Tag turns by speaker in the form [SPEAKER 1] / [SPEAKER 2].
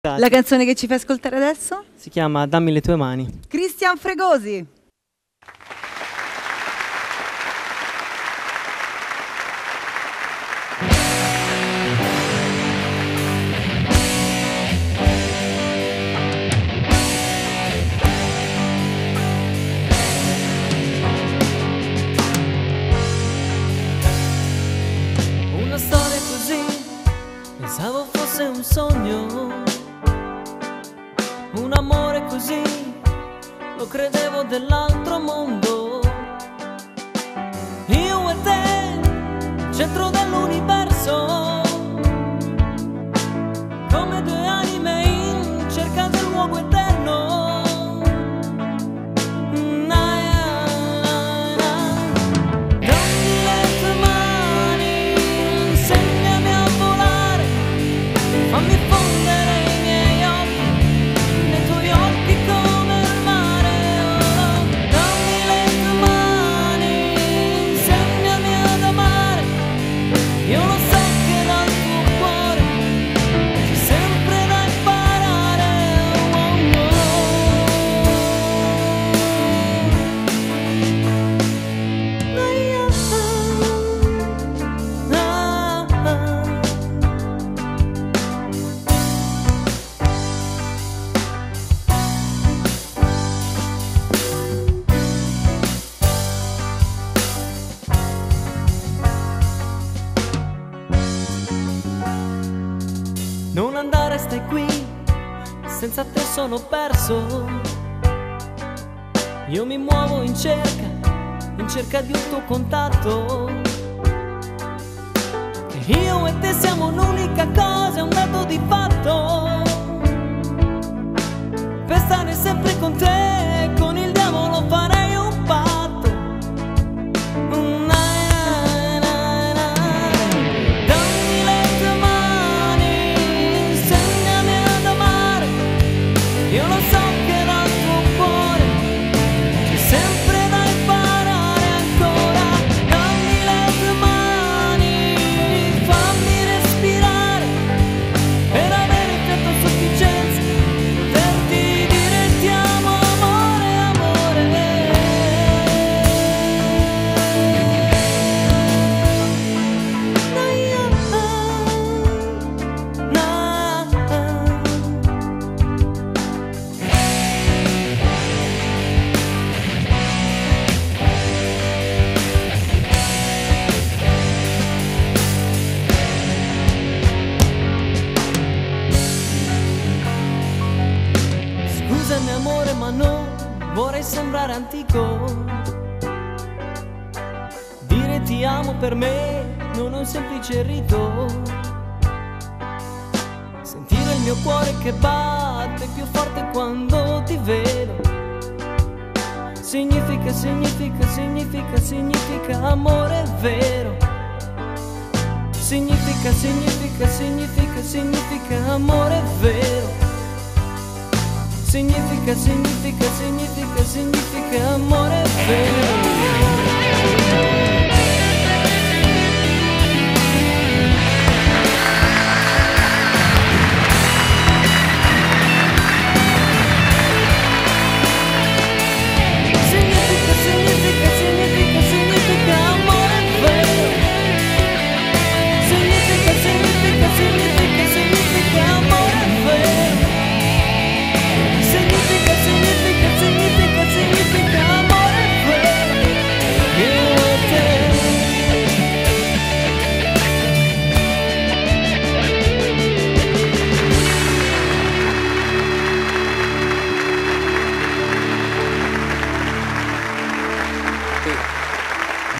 [SPEAKER 1] La canzone che ci fai ascoltare adesso?
[SPEAKER 2] Si chiama Dammi le tue mani.
[SPEAKER 1] Cristian Fregosi.
[SPEAKER 2] Una storia così, pensavo fosse un sogno. Un amore così, lo credevo dell'altro mondo. Io e te, centro dell'universo, come due anime in cerca del luogo eterno. Dammi le tue mani, insegnami a volare, fammi fondere i miei occhi nei tuoi occhi come il mare. Oh, dammi le tue mani, insegnami ad amare. Io lo so che dal tuo cuore c'è sempre da imparare. Oh, oh, oh. Non andare, stai qui, senza te sono perso. Io mi muovo in cerca di un tuo contatto. Che io e te siamo un'unica cosa, è un dato di fatto. Per stare sempre con te, con il diavolo farei un patto. Dammi le tue mani, insegnami ad amare. Io lo so che dal tuo cuore c'è sempre da imparare ancora. Dammi le tue mani, fammi respirare, per avere fiato a sufficienza, poterti dire ti amo, amore, amore. Scusami amore, ma non vorrei sembrare antico. Dire ti amo per me non è un semplice rito. Sentire il mio cuore che batte più forte quando ti vedo. Significa, significa, significa, significa amore vero. Significa, significa, significa, significa amore vero.